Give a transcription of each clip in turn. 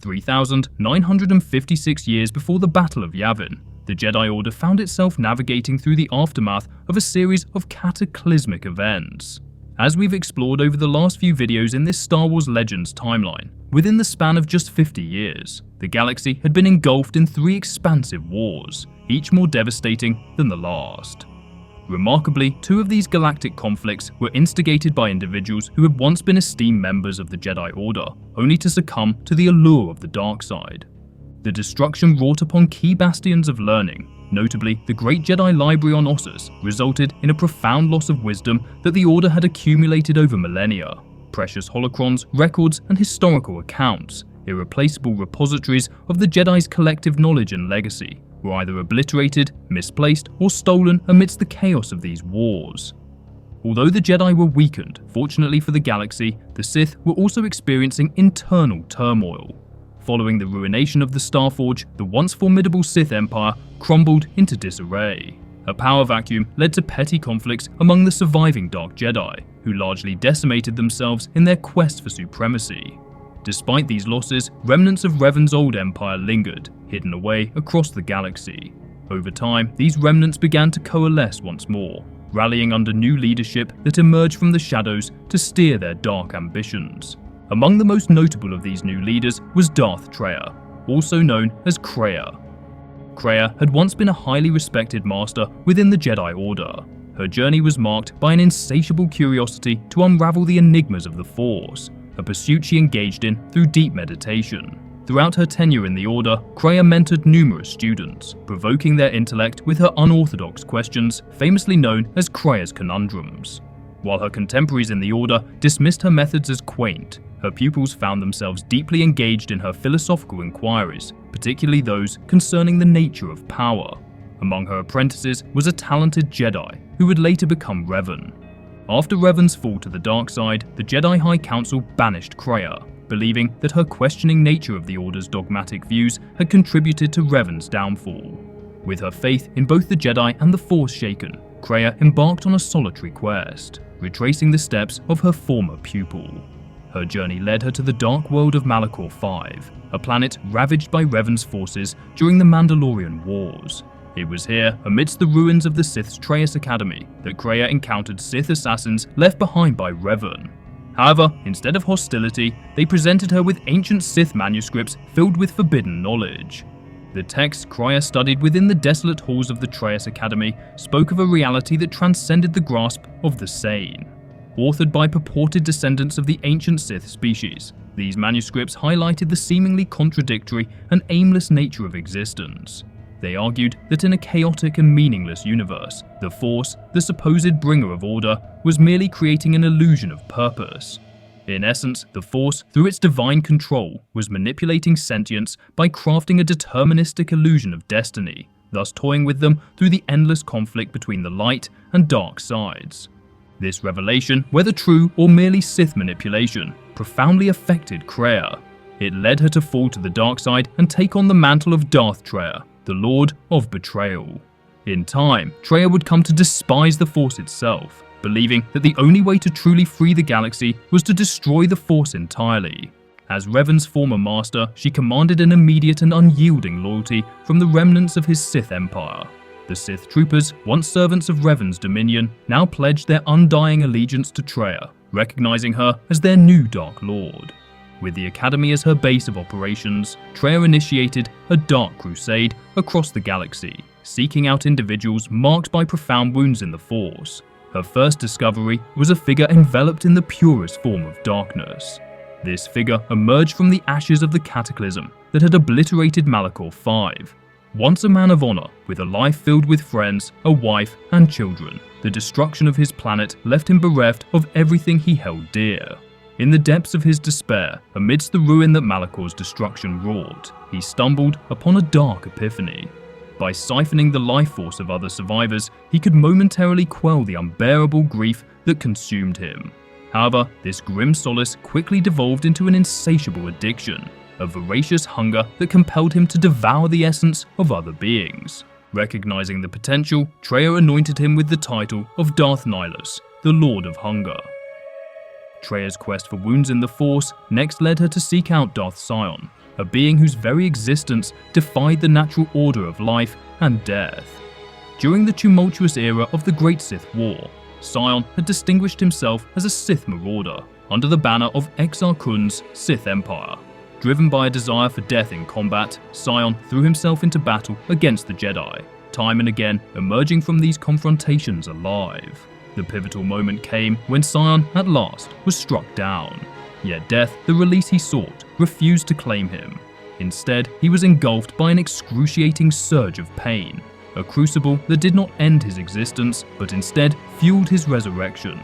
3,956 years before the Battle of Yavin, the Jedi Order found itself navigating through the aftermath of a series of cataclysmic events. As we've explored over the last few videos in this Star Wars Legends timeline, within the span of just 50 years, the galaxy had been engulfed in 3 expansive wars, each more devastating than the last. Remarkably, 2 of these galactic conflicts were instigated by individuals who had once been esteemed members of the Jedi Order, only to succumb to the allure of the dark side. The destruction wrought upon key bastions of learning, notably the Great Jedi Library on Ossus, resulted in a profound loss of wisdom that the Order had accumulated over millennia. Precious holocrons, records, and historical accounts, irreplaceable repositories of the Jedi's collective knowledge and legacy, were either obliterated, misplaced, or stolen amidst the chaos of these wars. Although the Jedi were weakened, fortunately for the galaxy, the Sith were also experiencing internal turmoil. Following the ruination of the Starforge, the once formidable Sith Empire crumbled into disarray. A power vacuum led to petty conflicts among the surviving Dark Jedi, who largely decimated themselves in their quest for supremacy. Despite these losses, remnants of Revan's old empire lingered, hidden away across the galaxy. Over time, these remnants began to coalesce once more, rallying under new leadership that emerged from the shadows to steer their dark ambitions. Among the most notable of these new leaders was Darth Traya, also known as Kreia. Kreia had once been a highly respected master within the Jedi Order. Her journey was marked by an insatiable curiosity to unravel the enigmas of the Force, a pursuit she engaged in through deep meditation. Throughout her tenure in the Order, Kreia mentored numerous students, provoking their intellect with her unorthodox questions, famously known as Kreia's conundrums. While her contemporaries in the Order dismissed her methods as quaint, her pupils found themselves deeply engaged in her philosophical inquiries, particularly those concerning the nature of power. Among her apprentices was a talented Jedi who would later become Revan. After Revan's fall to the dark side, the Jedi High Council banished Kreia, believing that her questioning nature of the Order's dogmatic views had contributed to Revan's downfall. With her faith in both the Jedi and the Force shaken, Kreia embarked on a solitary quest, retracing the steps of her former pupil. Her journey led her to the dark world of Malachor V, a planet ravaged by Revan's forces during the Mandalorian Wars. It was here, amidst the ruins of the Sith's Triumvirate Academy, that Kreia encountered Sith assassins left behind by Revan. However, instead of hostility, they presented her with ancient Sith manuscripts filled with forbidden knowledge. The texts Kreia studied within the desolate halls of the Triumvirate Academy spoke of a reality that transcended the grasp of the sane. Authored by purported descendants of the ancient Sith species, these manuscripts highlighted the seemingly contradictory and aimless nature of existence. They argued that in a chaotic and meaningless universe, the Force, the supposed bringer of order, was merely creating an illusion of purpose. In essence, the Force, through its divine control, was manipulating sentience by crafting a deterministic illusion of destiny, thus toying with them through the endless conflict between the light and dark sides. This revelation, whether true or merely Sith manipulation, profoundly affected Kreia. It led her to fall to the dark side and take on the mantle of Darth Traya, the Lord of Betrayal. In time, Traya would come to despise the Force itself, believing that the only way to truly free the galaxy was to destroy the Force entirely. As Revan's former master, she commanded an immediate and unyielding loyalty from the remnants of his Sith Empire. The Sith troopers, once servants of Revan's dominion, now pledged their undying allegiance to Traya, recognizing her as their new Dark Lord. With the Academy as her base of operations, Traya initiated a dark crusade across the galaxy, seeking out individuals marked by profound wounds in the Force. Her first discovery was a figure enveloped in the purest form of darkness. This figure emerged from the ashes of the cataclysm that had obliterated Malachor V. Once a man of honor, with a life filled with friends, a wife, and children, the destruction of his planet left him bereft of everything he held dear. In the depths of his despair, amidst the ruin that Malachor's destruction wrought, he stumbled upon a dark epiphany. By siphoning the life force of other survivors, he could momentarily quell the unbearable grief that consumed him. However, this grim solace quickly devolved into an insatiable addiction, a voracious hunger that compelled him to devour the essence of other beings. Recognizing the potential, Traya anointed him with the title of Darth Nihilus, the Lord of Hunger. Traya's quest for wounds in the Force next led her to seek out Darth Sion, a being whose very existence defied the natural order of life and death. During the tumultuous era of the Great Sith War, Sion had distinguished himself as a Sith marauder under the banner of Exar Kun's Sith Empire. Driven by a desire for death in combat, Sion threw himself into battle against the Jedi, time and again emerging from these confrontations alive. The pivotal moment came when Sion, at last, was struck down. Yet death, the release he sought, refused to claim him. Instead, he was engulfed by an excruciating surge of pain, a crucible that did not end his existence, but instead fueled his resurrection.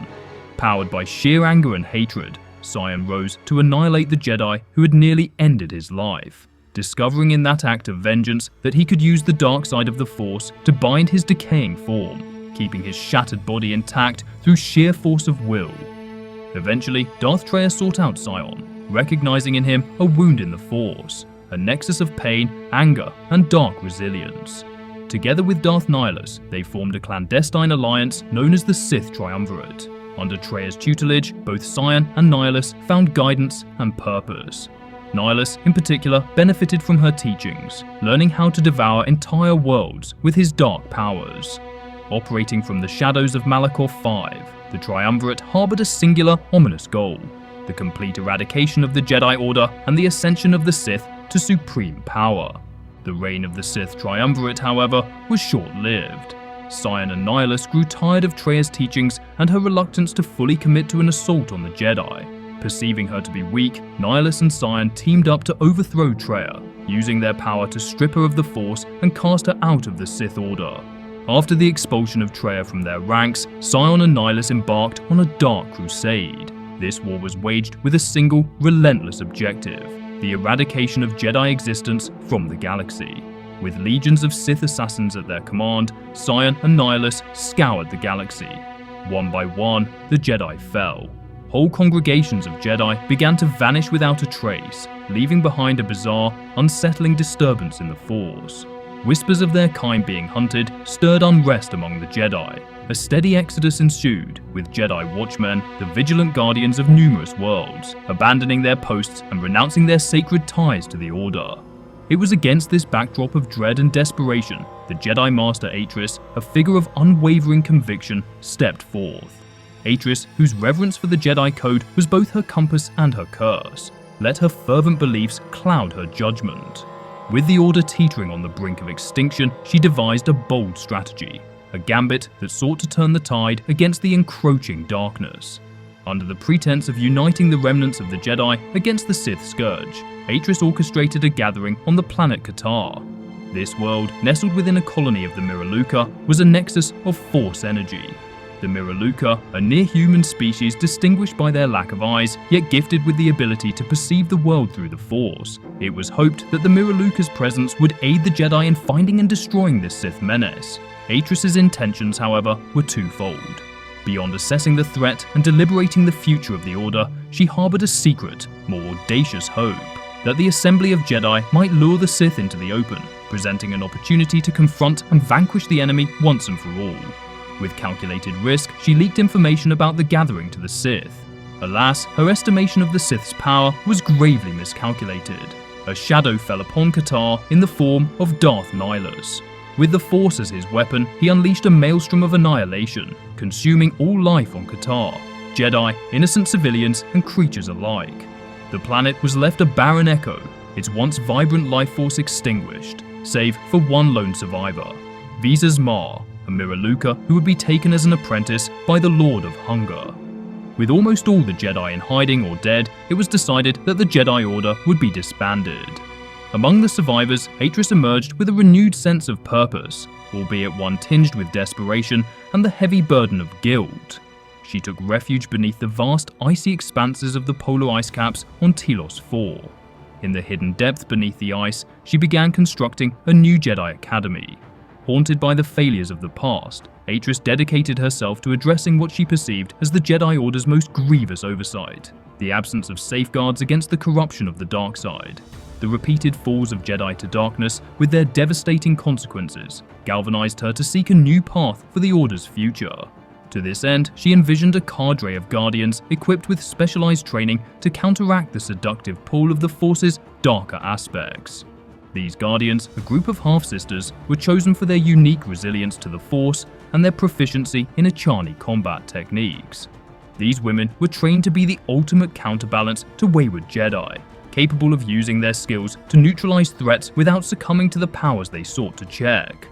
Powered by sheer anger and hatred, Sion rose to annihilate the Jedi who had nearly ended his life, discovering in that act of vengeance that he could use the dark side of the Force to bind his decaying form, keeping his shattered body intact through sheer force of will. Eventually, Darth Traya sought out Sion, recognizing in him a wound in the Force, a nexus of pain, anger, and dark resilience. Together with Darth Nihilus, they formed a clandestine alliance known as the Sith Triumvirate. Under Traya's tutelage, both Sion and Nihilus found guidance and purpose. Nihilus, in particular, benefited from her teachings, learning how to devour entire worlds with his dark powers. Operating from the shadows of Malachor 5, the Triumvirate harbored a singular, ominous goal: the complete eradication of the Jedi Order and the ascension of the Sith to supreme power. The reign of the Sith Triumvirate, however, was short-lived. Sion and Nihilus grew tired of Traya's teachings and her reluctance to fully commit to an assault on the Jedi. Perceiving her to be weak, Nihilus and Sion teamed up to overthrow Traya, using their power to strip her of the Force and cast her out of the Sith Order. After the expulsion of Traya from their ranks, Sion and Nihilus embarked on a dark crusade. This war was waged with a single, relentless objective: the eradication of Jedi existence from the galaxy. With legions of Sith assassins at their command, Sion and Nihilus scoured the galaxy. One by one, the Jedi fell. Whole congregations of Jedi began to vanish without a trace, leaving behind a bizarre, unsettling disturbance in the Force. Whispers of their kind being hunted stirred unrest among the Jedi. A steady exodus ensued, with Jedi Watchmen, the vigilant guardians of numerous worlds, abandoning their posts and renouncing their sacred ties to the Order. It was against this backdrop of dread and desperation that Jedi Master Atris, a figure of unwavering conviction, stepped forth. Atris, whose reverence for the Jedi Code was both her compass and her curse, let her fervent beliefs cloud her judgment. With the Order teetering on the brink of extinction, she devised a bold strategy, a gambit that sought to turn the tide against the encroaching darkness. Under the pretense of uniting the remnants of the Jedi against the Sith Scourge, Atris orchestrated a gathering on the planet Qatar. This world, nestled within a colony of the Miraluka, was a nexus of Force energy. The Miraluka, a near-human species distinguished by their lack of eyes, yet gifted with the ability to perceive the world through the Force. It was hoped that the Miraluka's presence would aid the Jedi in finding and destroying this Sith menace. Atris's intentions, however, were twofold. Beyond assessing the threat and deliberating the future of the Order, she harbored a secret, more audacious hope: that the assembly of Jedi might lure the Sith into the open, presenting an opportunity to confront and vanquish the enemy once and for all. With calculated risk, she leaked information about the gathering to the Sith. Alas, her estimation of the Sith's power was gravely miscalculated. A shadow fell upon Qatar in the form of Darth Nihilus. With the Force as his weapon, he unleashed a maelstrom of annihilation, consuming all life on Qatar, Jedi, innocent civilians, and creatures alike. The planet was left a barren echo, its once vibrant life force extinguished, save for one lone survivor, Visas Mar, a Miraluka who would be taken as an apprentice by the Lord of Hunger. With almost all the Jedi in hiding or dead, it was decided that the Jedi Order would be disbanded. Among the survivors, Atris emerged with a renewed sense of purpose, albeit one tinged with desperation and the heavy burden of guilt. She took refuge beneath the vast icy expanses of the polar ice caps on Telos 4. In the hidden depth beneath the ice, she began constructing a new Jedi Academy. Haunted by the failures of the past, Atris dedicated herself to addressing what she perceived as the Jedi Order's most grievous oversight: the absence of safeguards against the corruption of the dark side. The repeated falls of Jedi to darkness, with their devastating consequences, galvanized her to seek a new path for the Order's future. To this end, she envisioned a cadre of guardians equipped with specialized training to counteract the seductive pull of the Force's darker aspects. These guardians, a group of half-sisters, were chosen for their unique resilience to the Force and their proficiency in Achani combat techniques. These women were trained to be the ultimate counterbalance to wayward Jedi, capable of using their skills to neutralize threats without succumbing to the powers they sought to check.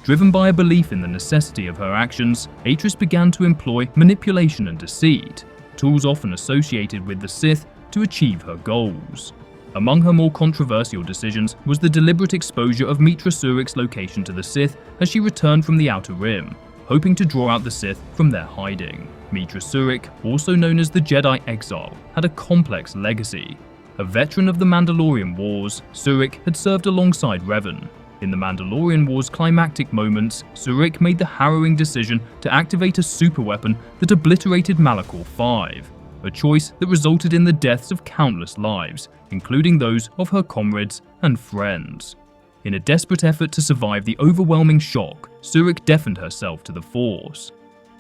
Driven by a belief in the necessity of her actions, Atris began to employ manipulation and deceit, tools often associated with the Sith, to achieve her goals. Among her more controversial decisions was the deliberate exposure of Meetra Surik's location to the Sith as she returned from the Outer Rim, hoping to draw out the Sith from their hiding. Meetra Surik, also known as the Jedi Exile, had a complex legacy. A veteran of the Mandalorian Wars, Surik had served alongside Revan. In the Mandalorian Wars' climactic moments, Surik made the harrowing decision to activate a superweapon that obliterated Malachor V, a choice that resulted in the deaths of countless lives, including those of her comrades and friends. In a desperate effort to survive the overwhelming shock, Surik deafened herself to the Force.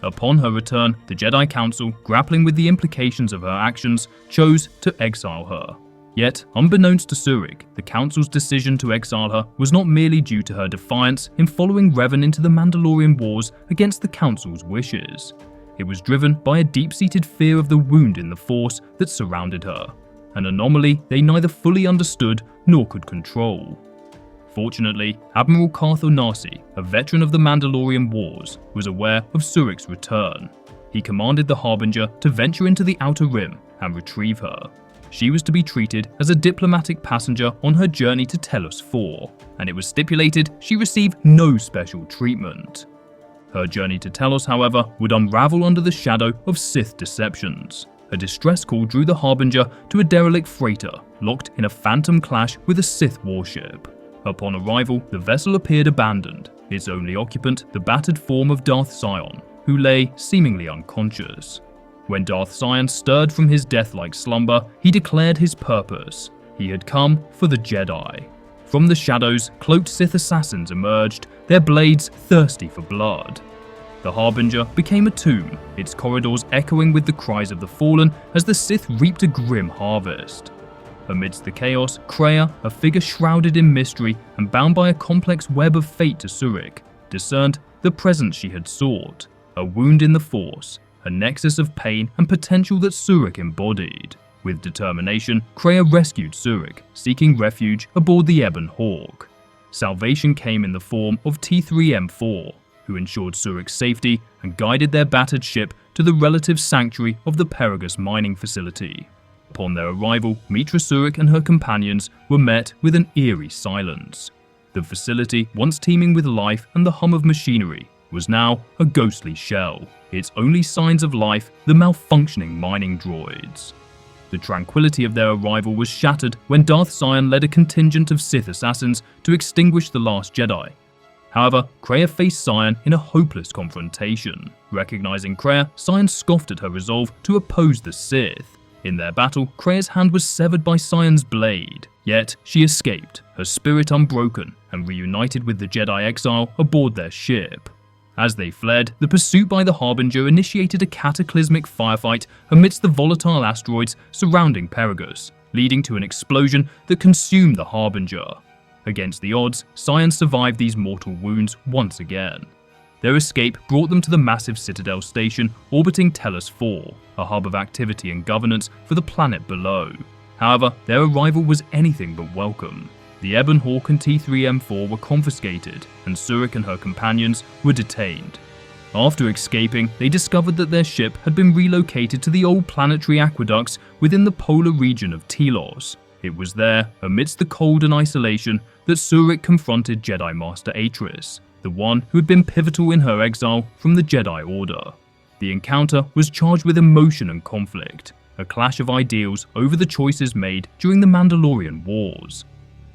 Upon her return, the Jedi Council, grappling with the implications of her actions, chose to exile her. Yet, unbeknownst to Surik, the Council's decision to exile her was not merely due to her defiance in following Revan into the Mandalorian Wars against the Council's wishes. It was driven by a deep-seated fear of the wound in the Force that surrounded her, an anomaly they neither fully understood nor could control. Fortunately, Admiral Cartho Nasi, a veteran of the Mandalorian Wars, was aware of Surik's return. He commanded the Harbinger to venture into the Outer Rim and retrieve her. She was to be treated as a diplomatic passenger on her journey to Telos 4, and it was stipulated she receive no special treatment. Her journey to Telos, however, would unravel under the shadow of Sith deceptions. A distress call drew the Harbinger to a derelict freighter, locked in a phantom clash with a Sith warship. Upon arrival, the vessel appeared abandoned, its only occupant the battered form of Darth Sion, who lay seemingly unconscious. When Darth Sion stirred from his death-like slumber, he declared his purpose. He had come for the Jedi. From the shadows, cloaked Sith assassins emerged, their blades thirsty for blood. The Harbinger became a tomb, its corridors echoing with the cries of the fallen as the Sith reaped a grim harvest. Amidst the chaos, Kreia, a figure shrouded in mystery and bound by a complex web of fate to Surik, discerned the presence she had sought, a wound in the Force, a nexus of pain and potential that Surik embodied. With determination, Kreia rescued Surik, seeking refuge aboard the Ebon Hawk. Salvation came in the form of T3M4, who ensured Surik's safety and guided their battered ship to the relative sanctuary of the Perigus mining facility. Upon their arrival, Meetra Surik and her companions were met with an eerie silence. The facility, once teeming with life and the hum of machinery, was now a ghostly shell, its only signs of life the malfunctioning mining droids. The tranquility of their arrival was shattered when Darth Sion led a contingent of Sith assassins to extinguish the last Jedi. However, Kreia faced Sion in a hopeless confrontation. Recognizing Kreia, Sion scoffed at her resolve to oppose the Sith. In their battle, Kreia's hand was severed by Sion's blade, yet she escaped, her spirit unbroken, and reunited with the Jedi Exile aboard their ship. As they fled, the pursuit by the Harbinger initiated a cataclysmic firefight amidst the volatile asteroids surrounding Perigus, leading to an explosion that consumed the Harbinger. Against the odds, Sion survived these mortal wounds once again. Their escape brought them to the massive Citadel station orbiting Telos 4, a hub of activity and governance for the planet below. However, their arrival was anything but welcome. The Ebon Hawk and T3M4 were confiscated, and Surik and her companions were detained. After escaping, they discovered that their ship had been relocated to the old planetary aqueducts within the polar region of Telos. It was there, amidst the cold and isolation, that Surik confronted Jedi Master Atris, the one who had been pivotal in her exile from the Jedi Order. The encounter was charged with emotion and conflict, a clash of ideals over the choices made during the Mandalorian Wars.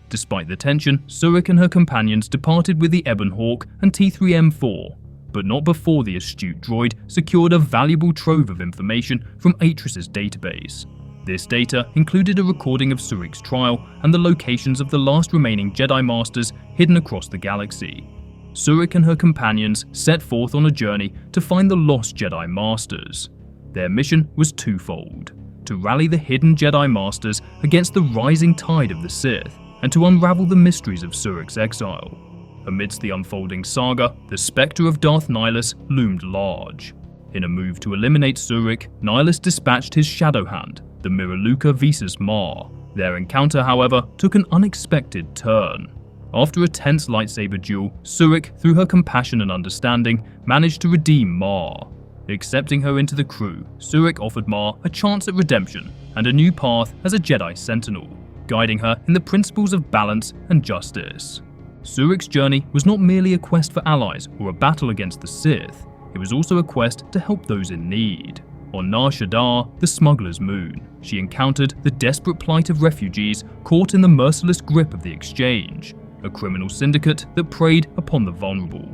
Despite the tension, Surik and her companions departed with the Ebon Hawk and T3M4, but not before the astute droid secured a valuable trove of information from Atris's database. This data included a recording of Surik's trial and the locations of the last remaining Jedi Masters hidden across the galaxy. Surik and her companions set forth on a journey to find the lost Jedi Masters. Their mission was twofold: to rally the hidden Jedi Masters against the rising tide of the Sith, and to unravel the mysteries of Surik's exile. Amidst the unfolding saga, the spectre of Darth Nihilus loomed large. In a move to eliminate Surik, Nihilus dispatched his shadow hand, the Miraluka Visas Mar. Their encounter, however, took an unexpected turn. After a tense lightsaber duel, Surik, through her compassion and understanding, managed to redeem Mar. Accepting her into the crew, Surik offered Mar a chance at redemption and a new path as a Jedi Sentinel, guiding her in the principles of balance and justice. Surik's journey was not merely a quest for allies or a battle against the Sith, it was also a quest to help those in need. On Nar Shaddaa, the smuggler's moon, she encountered the desperate plight of refugees caught in the merciless grip of the Exchange, a criminal syndicate that preyed upon the vulnerable.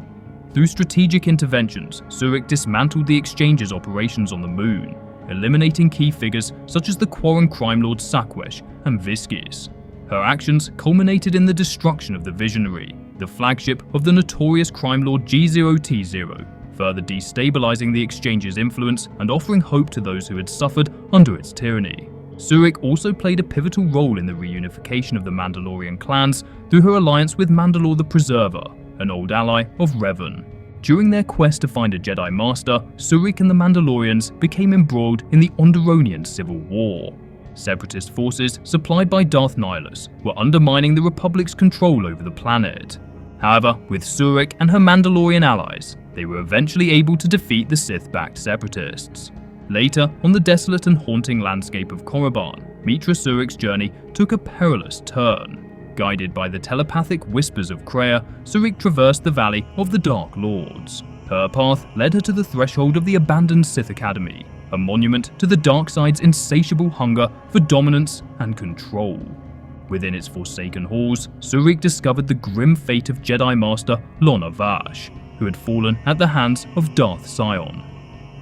Through strategic interventions, Surik dismantled the Exchange's operations on the moon, eliminating key figures such as the Quarren crime lords Sakwesh and Viskis. Her actions culminated in the destruction of the Visionary, the flagship of the notorious crime lord G0T0, further destabilizing the Exchange's influence and offering hope to those who had suffered under its tyranny. Surik also played a pivotal role in the reunification of the Mandalorian clans through her alliance with Mandalore the Preserver, an old ally of Revan. During their quest to find a Jedi Master, Surik and the Mandalorians became embroiled in the Onderonian Civil War. Separatist forces supplied by Darth Nihilus were undermining the Republic's control over the planet. However, with Surik and her Mandalorian allies, they were eventually able to defeat the Sith-backed Separatists. Later, on the desolate and haunting landscape of Korriban, Meetra Surik's journey took a perilous turn. Guided by the telepathic whispers of Kreia, Surik traversed the Valley of the Dark Lords. Her path led her to the threshold of the abandoned Sith Academy, a monument to the dark side's insatiable hunger for dominance and control. Within its forsaken halls, Surik discovered the grim fate of Jedi Master Lona Vash, who had fallen at the hands of Darth Sion.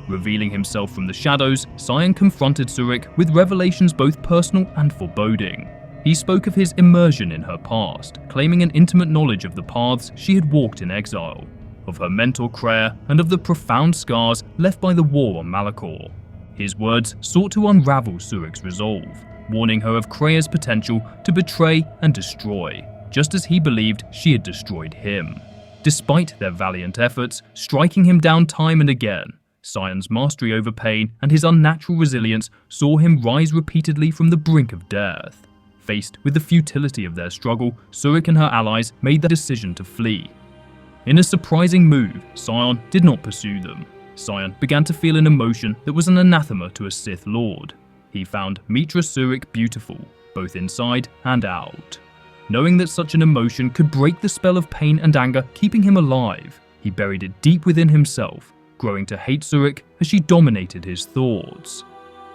Revealing himself from the shadows, Sion confronted Surik with revelations both personal and foreboding. He spoke of his immersion in her past, claiming an intimate knowledge of the paths she had walked in exile, of her mentor Kreia, and of the profound scars left by the war on Malachor. His words sought to unravel Surik's resolve, warning her of Kreia's potential to betray and destroy, just as he believed she had destroyed him. Despite their valiant efforts, striking him down time and again, Sion's mastery over pain and his unnatural resilience saw him rise repeatedly from the brink of death. Faced with the futility of their struggle, Surik and her allies made the decision to flee. In a surprising move, Sion did not pursue them. Sion began to feel an emotion that was an anathema to a Sith Lord. He found Meetra Surik beautiful, both inside and out. Knowing that such an emotion could break the spell of pain and anger keeping him alive, he buried it deep within himself, growing to hate Surik as she dominated his thoughts.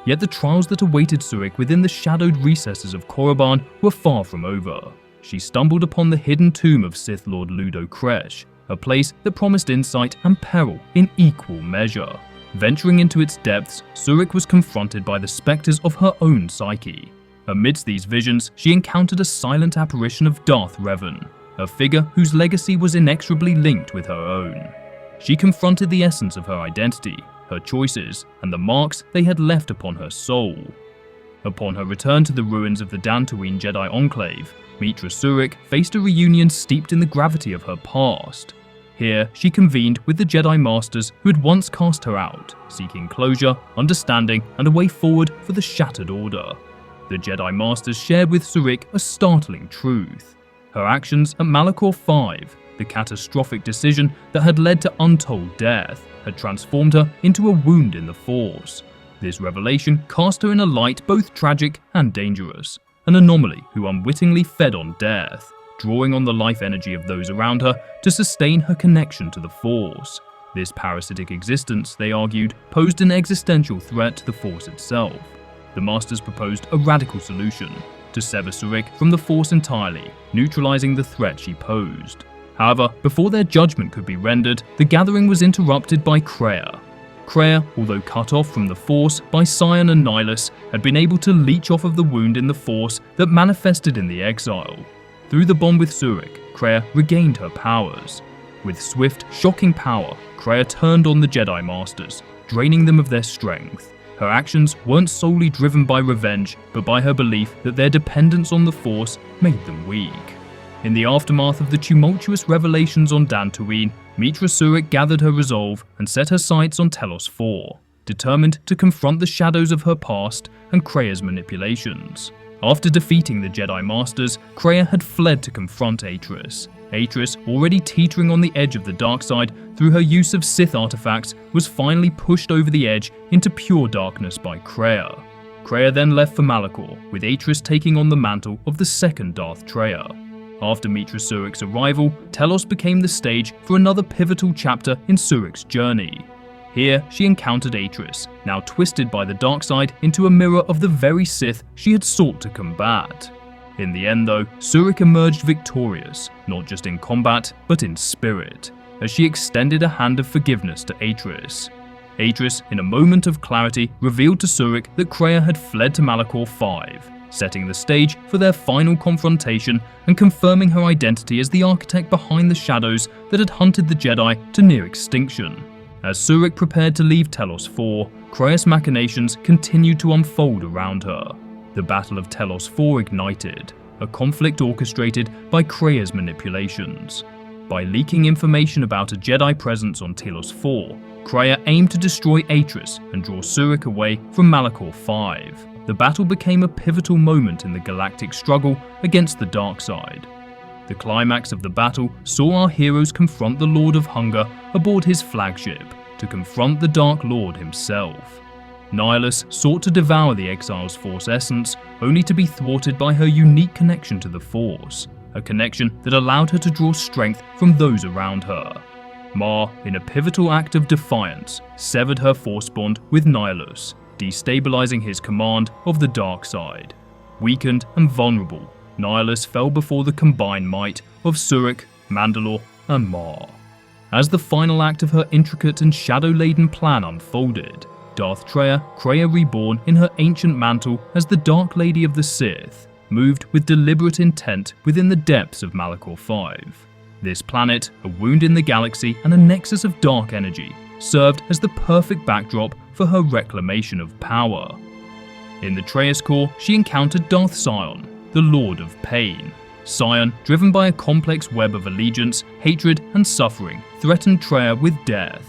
Yet the trials that awaited Surik within the shadowed recesses of Korriban were far from over. She stumbled upon the hidden tomb of Sith Lord Ludo Kresh, a place that promised insight and peril in equal measure. Venturing into its depths, Surik was confronted by the specters of her own psyche. Amidst these visions, she encountered a silent apparition of Darth Revan, a figure whose legacy was inexorably linked with her own. She confronted the essence of her identity, her choices, and the marks they had left upon her soul. Upon her return to the ruins of the Dantooine Jedi Enclave, Meetra Surik faced a reunion steeped in the gravity of her past. Here, she convened with the Jedi Masters who had once cast her out, seeking closure, understanding, and a way forward for the shattered order. The Jedi Masters shared with Surik a startling truth. Her actions at Malachor V, the catastrophic decision that had led to untold death, had transformed her into a wound in the Force. This revelation cast her in a light both tragic and dangerous, an anomaly who unwittingly fed on death, drawing on the life energy of those around her to sustain her connection to the Force. This parasitic existence, they argued, posed an existential threat to the Force itself. The Masters proposed a radical solution, to sever Surik from the Force entirely, neutralizing the threat she posed. However, before their judgment could be rendered, the gathering was interrupted by Kreia. Kreia, although cut off from the Force by Sion and Nihilus, had been able to leech off of the wound in the Force that manifested in the exile. Through the bond with Surik, Kreia regained her powers. With swift, shocking power, Kreia turned on the Jedi Masters, draining them of their strength. Her actions weren't solely driven by revenge, but by her belief that their dependence on the Force made them weak. In the aftermath of the tumultuous revelations on Dantooine, Meetra Surik gathered her resolve and set her sights on Telos 4, determined to confront the shadows of her past and Kreia's manipulations. After defeating the Jedi Masters, Kreia had fled to confront Atris. Atris, already teetering on the edge of the dark side through her use of Sith artifacts, was finally pushed over the edge into pure darkness by Kreia. Kreia then left for Malachor, with Atris taking on the mantle of the second Darth Traya. After Meetra Surik's arrival, Telos became the stage for another pivotal chapter in Surik's journey. Here, she encountered Atris, now twisted by the dark side into a mirror of the very Sith she had sought to combat. In the end though, Surik emerged victorious, not just in combat, but in spirit, as she extended a hand of forgiveness to Atris. Atris, in a moment of clarity, revealed to Surik that Kreia had fled to Malachor 5, setting the stage for their final confrontation and confirming her identity as the architect behind the shadows that had hunted the Jedi to near extinction. As Surik prepared to leave Telos 4, Kreia's machinations continued to unfold around her. The Battle of Telos 4 ignited, a conflict orchestrated by Kreia's manipulations. By leaking information about a Jedi presence on Telos 4, Kreia aimed to destroy Atris and draw Surik away from Malachor 5. The battle became a pivotal moment in the galactic struggle against the dark side. The climax of the battle saw our heroes confront the Lord of Hunger aboard his flagship to confront the Dark Lord himself. Nihilus sought to devour the Exile's Force essence, only to be thwarted by her unique connection to the Force, a connection that allowed her to draw strength from those around her. Ma, in a pivotal act of defiance, severed her Force bond with Nihilus, destabilizing his command of the dark side. Weakened and vulnerable, Nihilus fell before the combined might of Surik, Mandalore, and Ma. As the final act of her intricate and shadow-laden plan unfolded, Darth Traya, Kreia reborn in her ancient mantle as the Dark Lady of the Sith, moved with deliberate intent within the depths of Malachor 5. This planet, a wound in the galaxy and a nexus of dark energy, served as the perfect backdrop for her reclamation of power. In the Trayus core, she encountered Darth Sion, the Lord of Pain. Sion, driven by a complex web of allegiance, hatred, and suffering, threatened Traya with death.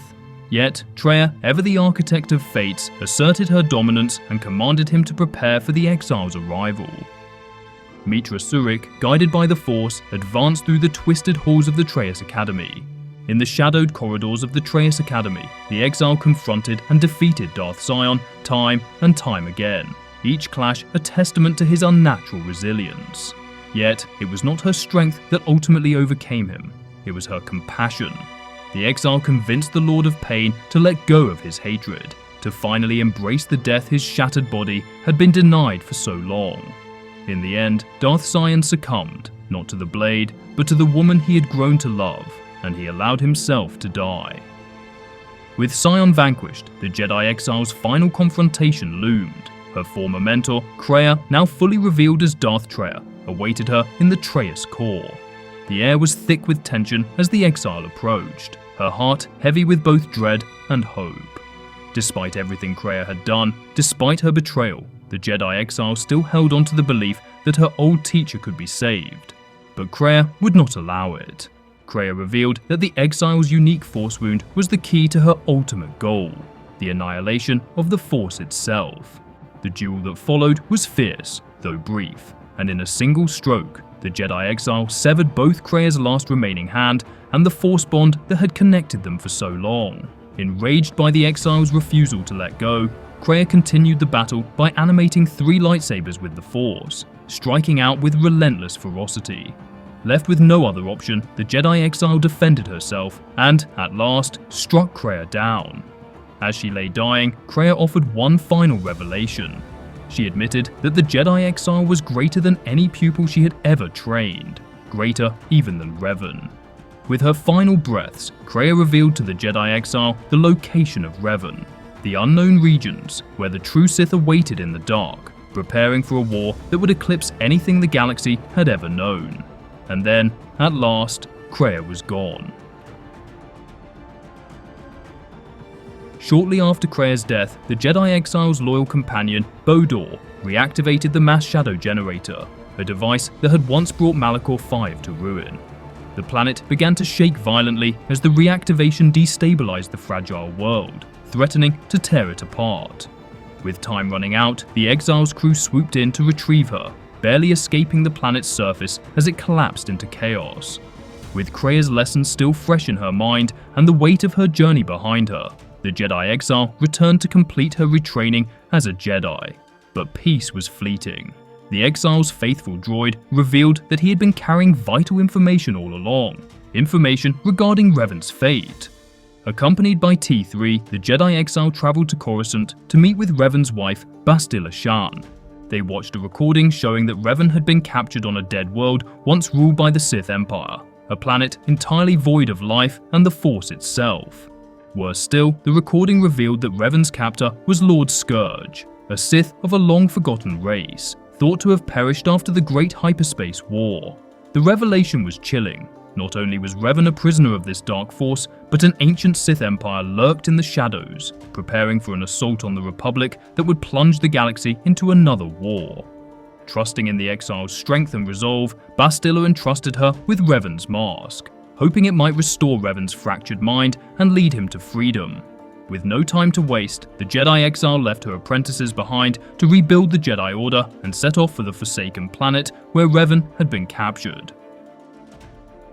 Yet, Traya, ever the architect of fates, asserted her dominance and commanded him to prepare for the exile's arrival. Meetra Surik, guided by the Force, advanced through the twisted halls of the Trayus Academy. In the shadowed corridors of the Trayus Academy, the exile confronted and defeated Darth Sion time and time again, each clash a testament to his unnatural resilience. Yet, it was not her strength that ultimately overcame him, it was her compassion. The exile convinced the Lord of Pain to let go of his hatred, to finally embrace the death his shattered body had been denied for so long. In the end, Darth Sion succumbed, not to the blade, but to the woman he had grown to love, and he allowed himself to die. With Sion vanquished, the Jedi Exile's final confrontation loomed. Her former mentor, Kreia, now fully revealed as Darth Traya, awaited her in the Trayus core. The air was thick with tension as the exile approached, her heart heavy with both dread and hope. Despite everything Kreia had done, despite her betrayal, the Jedi Exile still held on to the belief that her old teacher could be saved. But Kreia would not allow it. Kreia revealed that the Exile's unique Force wound was the key to her ultimate goal, the annihilation of the Force itself. The duel that followed was fierce, though brief, and in a single stroke, the Jedi Exile severed both Kreia's last remaining hand and the Force bond that had connected them for so long. Enraged by the Exile's refusal to let go, Kreia continued the battle by animating 3 lightsabers with the Force, striking out with relentless ferocity. Left with no other option, the Jedi Exile defended herself and, at last, struck Kreia down. As she lay dying, Kreia offered one final revelation. She admitted that the Jedi Exile was greater than any pupil she had ever trained, greater even than Revan. With her final breaths, Kreia revealed to the Jedi Exile the location of Revan, the unknown regions where the true Sith awaited in the dark, preparing for a war that would eclipse anything the galaxy had ever known. And then, at last, Kreia was gone. shortly after Kreia's death, the Jedi Exile's loyal companion, Bodor, reactivated the mass shadow generator, a device that had once brought Malachor 5 to ruin. The planet began to shake violently as the reactivation destabilized the fragile world, threatening to tear it apart. With time running out, the Exile's crew swooped in to retrieve her, barely escaping the planet's surface as it collapsed into chaos. With Kreia's lessons still fresh in her mind and the weight of her journey behind her, the Jedi Exile returned to complete her retraining as a Jedi. But peace was fleeting. The Exile's faithful droid revealed that he had been carrying vital information all along, information regarding Revan's fate. Accompanied by T3, the Jedi Exile traveled to Coruscant to meet with Revan's wife, Bastila Shan. They watched a recording showing that Revan had been captured on a dead world once ruled by the Sith Empire, a planet entirely void of life and the Force itself. Worse still, the recording revealed that Revan's captor was Lord Scourge, a Sith of a long-forgotten race, thought to have perished after the Great Hyperspace War. The revelation was chilling. Not only was Revan a prisoner of this dark force, but an ancient Sith Empire lurked in the shadows, preparing for an assault on the Republic that would plunge the galaxy into another war. Trusting in the Exile's strength and resolve, Bastila entrusted her with Revan's mask, hoping it might restore Revan's fractured mind and lead him to freedom. With no time to waste, the Jedi Exile left her apprentices behind to rebuild the Jedi Order and set off for the Forsaken Planet where Revan had been captured.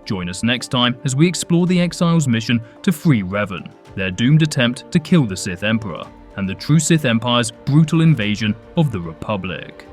Join us next time as we explore the Exile's mission to free Revan, their doomed attempt to kill the Sith Emperor, and the true Sith Empire's brutal invasion of the Republic.